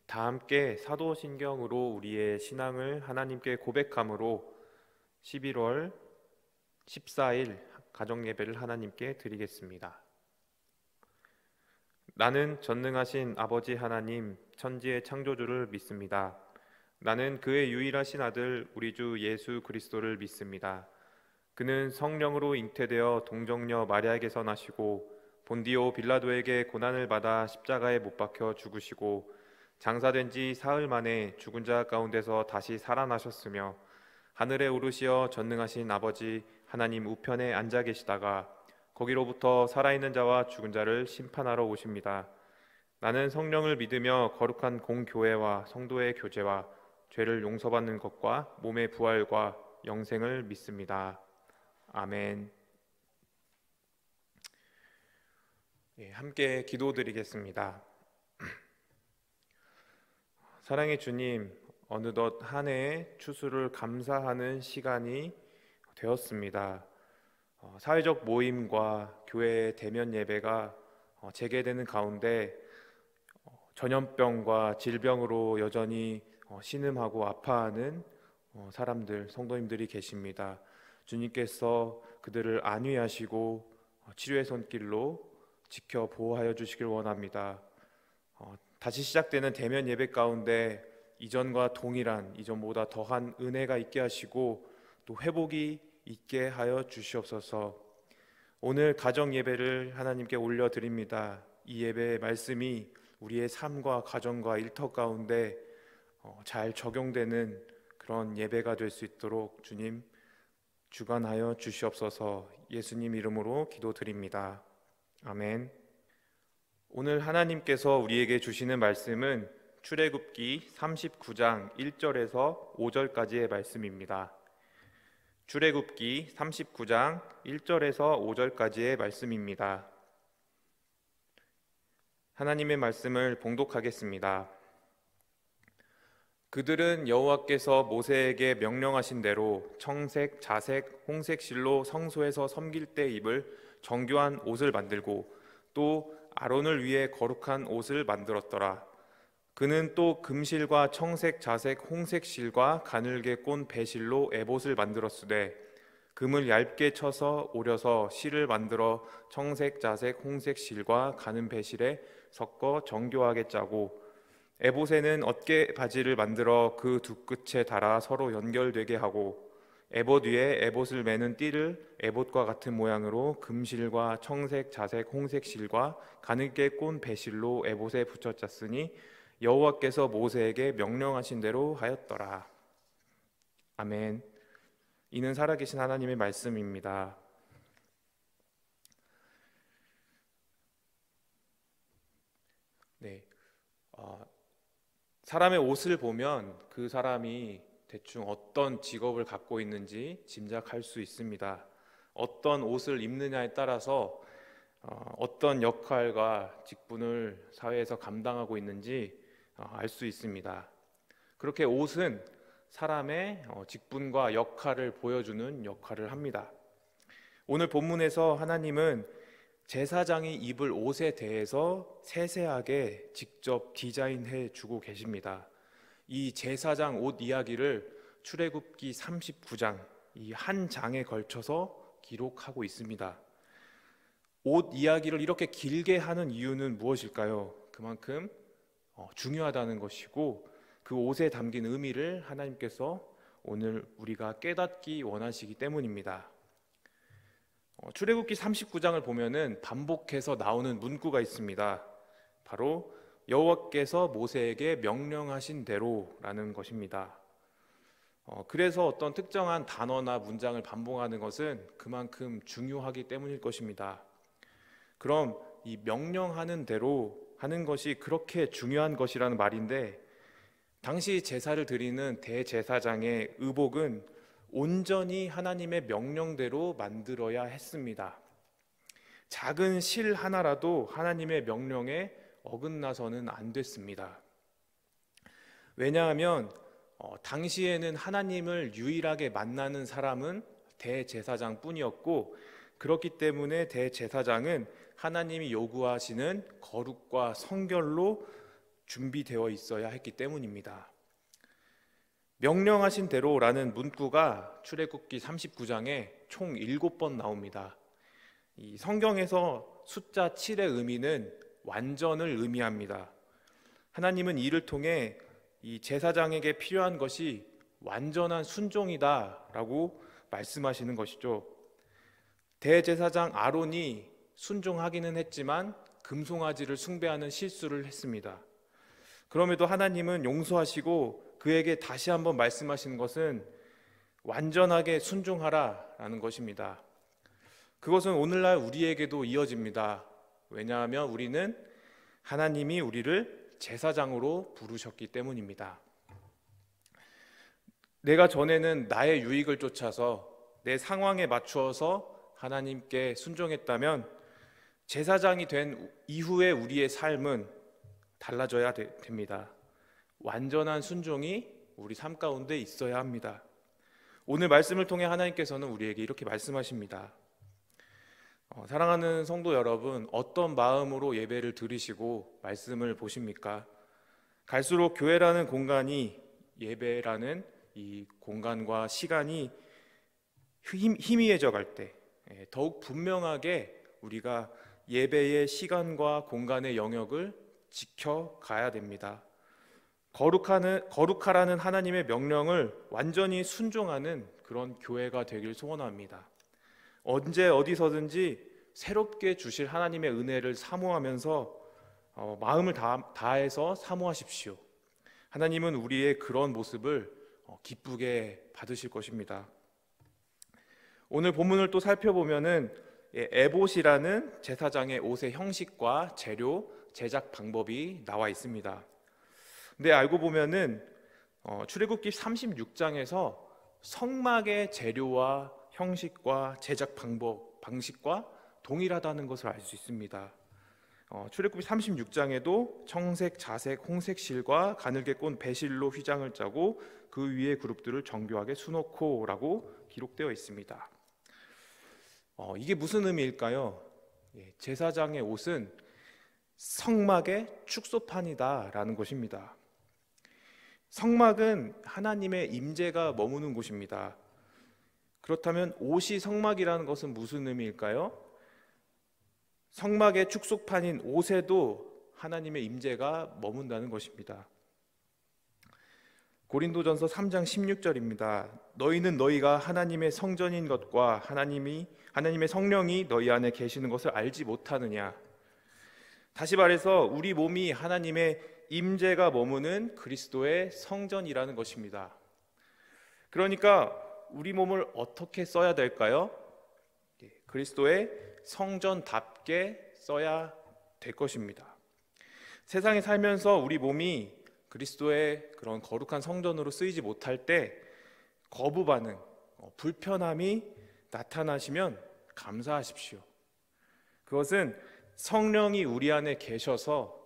다 함께 사도신경으로 우리의 신앙을 하나님께 고백함으로 11월 14일 가정예배를 하나님께 드리겠습니다. 나는 전능하신 아버지 하나님, 천지의 창조주를 믿습니다. 나는 그의 유일하신 아들 우리 주 예수 그리스도를 믿습니다. 그는 성령으로 잉태되어 동정녀 마리아에게서 나시고 본디오 빌라도에게 고난을 받아 십자가에 못 박혀 죽으시고 장사된 지 사흘 만에 죽은 자 가운데서 다시 살아나셨으며 하늘에 오르시어 전능하신 아버지 하나님 우편에 앉아 계시다가 거기로부터 살아있는 자와 죽은 자를 심판하러 오십니다. 나는 성령을 믿으며 거룩한 공교회와 성도의 교제와 죄를 용서받는 것과 몸의 부활과 영생을 믿습니다. 아멘. 함께 기도드리겠습니다. 사랑의 주님, 어느덧 한 해의 추수를 감사하는 시간이 되었습니다. 사회적 모임과 교회의 대면 예배가 재개되는 가운데 전염병과 질병으로 여전히 신음하고 아파하는 사람들, 성도님들이 계십니다. 주님께서 그들을 안위하시고 치료의 손길로 지켜 보호하여 주시길 원합니다. 다시 시작되는 대면 예배 가운데 이전과 동일한, 이전보다 더한 은혜가 있게 하시고 또 회복이 있게 하여 주시옵소서. 오늘 가정 예배를 하나님께 올려드립니다. 이 예배의 말씀이 우리의 삶과 가정과 일터 가운데 잘 적용되는 그런 예배가 될 수 있도록 주님 주관하여 주시옵소서. 예수님 이름으로 기도드립니다. 아멘. 오늘 하나님께서 우리에게 주시는 말씀은 출애굽기 39장 1절에서 5절까지의 말씀입니다. 출애굽기 39장 1절에서 5절까지의 말씀입니다. 하나님의 말씀을 봉독하겠습니다. 그들은 여호와께서 모세에게 명령하신 대로 청색, 자색, 홍색 실로 성소에서 섬길 때 입을 정교한 옷을 만들고 또 아론을 위해 거룩한 옷을 만들었더라. 그는 또 금실과 청색, 자색, 홍색 실과 가늘게 꼰 배실로 에봇을 만들었으되 금을 얇게 쳐서 오려서 실을 만들어 청색, 자색, 홍색 실과 가는 배실에 섞어 정교하게 짜고 에봇에는 어깨 바지를 만들어 그 두 끝에 달아 서로 연결되게 하고 에봇 위에 에봇을 매는 띠를 에봇과 같은 모양으로 금실과 청색, 자색, 홍색 실과 가늘게 꼰 배실로 에봇에 붙여 짰으니 여호와께서 모세에게 명령하신 대로 하였더라. 아멘. 이는 살아계신 하나님의 말씀입니다. 네, 사람의 옷을 보면 그 사람이 대충 어떤 직업을 갖고 있는지 짐작할 수 있습니다. 어떤 옷을 입느냐에 따라서 어떤 역할과 직분을 사회에서 감당하고 있는지 알 수 있습니다. 그렇게 옷은 사람의 직분과 역할을 보여주는 역할을 합니다. 오늘 본문에서 하나님은 제사장이 입을 옷에 대해서 세세하게 직접 디자인해 주고 계십니다. 이 제사장 옷 이야기를 출애굽기 39장 이 한 장에 걸쳐서 기록하고 있습니다. 옷 이야기를 이렇게 길게 하는 이유는 무엇일까요? 그만큼 중요하다는 것이고 그 옷에 담긴 의미를 하나님께서 오늘 우리가 깨닫기 원하시기 때문입니다. 출애굽기 39장을 보면은 반복해서 나오는 문구가 있습니다. 바로 여호와께서 모세에게 명령하신 대로라는 것입니다. 그래서 어떤 특정한 단어나 문장을 반복하는 것은 그만큼 중요하기 때문일 것입니다. 그럼 이 명령하는 대로 하는 것이 그렇게 중요한 것이라는 말인데, 당시 제사를 드리는 대제사장의 의복은 온전히 하나님의 명령대로 만들어야 했습니다. 작은 실 하나라도 하나님의 명령에 어긋나서는 안 됐습니다. 왜냐하면 당시에는 하나님을 유일하게 만나는 사람은 대제사장 뿐이었고, 그렇기 때문에 대제사장은 하나님이 요구하시는 거룩과 성결로 준비되어 있어야 했기 때문입니다. 명령하신 대로라는 문구가 출애굽기 39장에 총 7번 나옵니다. 이 성경에서 숫자 7의 의미는 완전을 의미합니다. 하나님은 이를 통해 이 제사장에게 필요한 것이 완전한 순종이다라고 말씀하시는 것이죠. 대제사장 아론이 순종하기는 했지만 금송아지를 숭배하는 실수를 했습니다. 그럼에도 하나님은 용서하시고 그에게 다시 한번 말씀하시는 것은 완전하게 순종하라라는 것입니다. 그것은 오늘날 우리에게도 이어집니다. 왜냐하면 우리는 하나님이 우리를 제사장으로 부르셨기 때문입니다. 내가 전에는 나의 유익을 쫓아서 내 상황에 맞추어서 하나님께 순종했다면 제사장이 된 이후에 우리의 삶은 달라져야 됩니다. 완전한 순종이 우리 삶 가운데 있어야 합니다. 오늘 말씀을 통해 하나님께서는 우리에게 이렇게 말씀하십니다. 사랑하는 성도 여러분, 어떤 마음으로 예배를 들으시고 말씀을 보십니까? 갈수록 교회라는 공간이, 예배라는 이 공간과 시간이 희미해져 갈 때 더욱 분명하게 우리가 예배의 시간과 공간의 영역을 지켜가야 됩니다. 거룩하라는 하나님의 명령을 완전히 순종하는 그런 교회가 되길 소원합니다. 언제 어디서든지 새롭게 주실 하나님의 은혜를 사모하면서 마음을 다해서 사모하십시오. 하나님은 우리의 그런 모습을 기쁘게 받으실 것입니다. 오늘 본문을 또 살펴보면은 에봇이라는 제사장의 옷의 형식과 재료, 제작 방법이 나와 있습니다. 근데 알고 보면은 출애굽기 36장에서 성막의 재료와 형식과 제작 방식과 동일하다는 것을 알 수 있습니다. 출애굽기 36장에도 청색, 자색, 홍색 실과 가늘게 꼰 배실로 휘장을 짜고 그 위에 그룹들을 정교하게 수놓고라고 기록되어 있습니다. 이게 무슨 의미일까요? 제사장의 옷은 성막의 축소판이다라는 것입니다. 성막은 하나님의 임재가 머무는 곳입니다. 그렇다면 옷이 성막이라는 것은 무슨 의미일까요? 성막의 축소판인 옷에도 하나님의 임재가 머문다는 것입니다. 고린도전서 3장 16절입니다. 너희는 너희가 하나님의 성전인 것과 하나님의 성령이 너희 안에 계시는 것을 알지 못하느냐. 다시 말해서 우리 몸이 하나님의 임재가 머무는 그리스도의 성전이라는 것입니다. 그러니까 우리 몸을 어떻게 써야 될까요? 그리스도의 성전답게 써야 될 것입니다. 세상에 살면서 우리 몸이 그리스도의 그런 거룩한 성전으로 쓰이지 못할 때 거부 반응, 불편함이 나타나시면 감사하십시오. 그것은 성령이 우리 안에 계셔서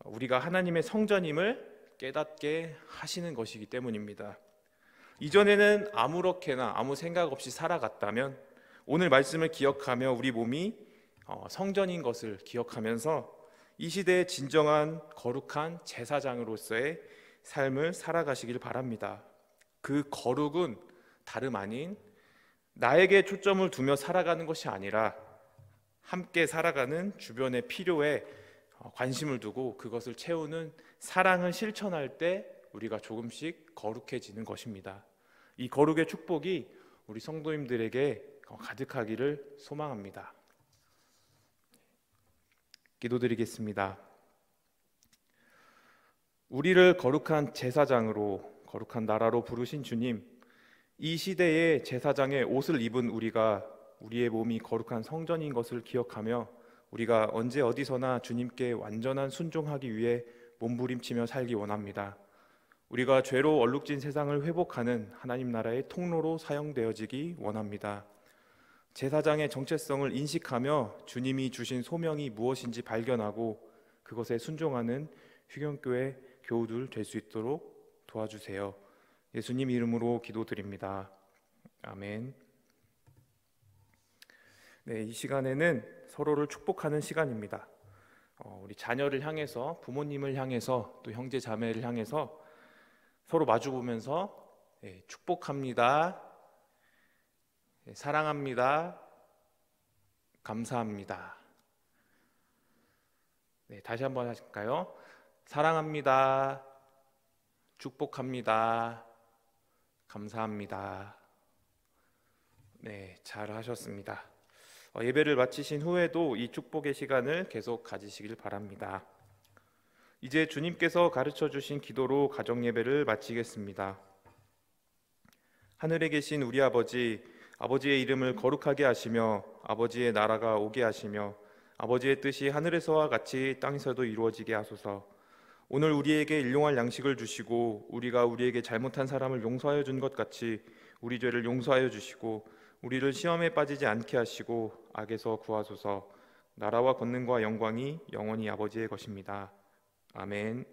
우리가 하나님의 성전임을 깨닫게 하시는 것이기 때문입니다. 이전에는 아무렇게나 아무 생각 없이 살아갔다면 오늘 말씀을 기억하며 우리 몸이 성전인 것을 기억하면서 이 시대의 진정한 거룩한 제사장으로서의 삶을 살아가시길 바랍니다. 그 거룩은 다름 아닌 나에게 초점을 두며 살아가는 것이 아니라 함께 살아가는 주변의 필요에 관심을 두고 그것을 채우는 사랑을 실천할 때 우리가 조금씩 거룩해지는 것입니다. 이 거룩의 축복이 우리 성도님들에게 가득하기를 소망합니다. 기도드리겠습니다. 우리를 거룩한 제사장으로, 거룩한 나라로 부르신 주님, 이 시대의 제사장의 옷을 입은 우리가 우리의 몸이 거룩한 성전인 것을 기억하며 우리가 언제 어디서나 주님께 완전한 순종하기 위해 몸부림치며 살기 원합니다. 우리가 죄로 얼룩진 세상을 회복하는 하나님 나라의 통로로 사용되어지기 원합니다. 제사장의 정체성을 인식하며 주님이 주신 소명이 무엇인지 발견하고 그것에 순종하는 휴경교회 교우들 될 수 있도록 도와주세요. 예수님 이름으로 기도드립니다. 아멘. 네, 이 시간에는 서로를 축복하는 시간입니다. 우리 자녀를 향해서, 부모님을 향해서, 또 형제 자매를 향해서 서로 마주 보면서 축복합니다, 사랑합니다, 감사합니다. 다시 한번 하실까요? 사랑합니다, 축복합니다, 감사합니다. 잘 하셨습니다. 예배를 마치신 후에도 이 축복의 시간을 계속 가지시길 바랍니다. 이제 주님께서 가르쳐 주신 기도로 가정 예배를 마치겠습니다. 하늘에 계신 우리 아버지, 아버지의 이름을 거룩하게 하시며 아버지의 나라가 오게 하시며 아버지의 뜻이 하늘에서와 같이 땅에서도 이루어지게 하소서. 오늘 우리에게 일용할 양식을 주시고 우리가 우리에게 잘못한 사람을 용서하여 준 것 같이 우리 죄를 용서하여 주시고 우리를 시험에 빠지지 않게 하시고 악에서 구하소서. 나라와 권능과 영광이 영원히 아버지의 것입니다. 아멘.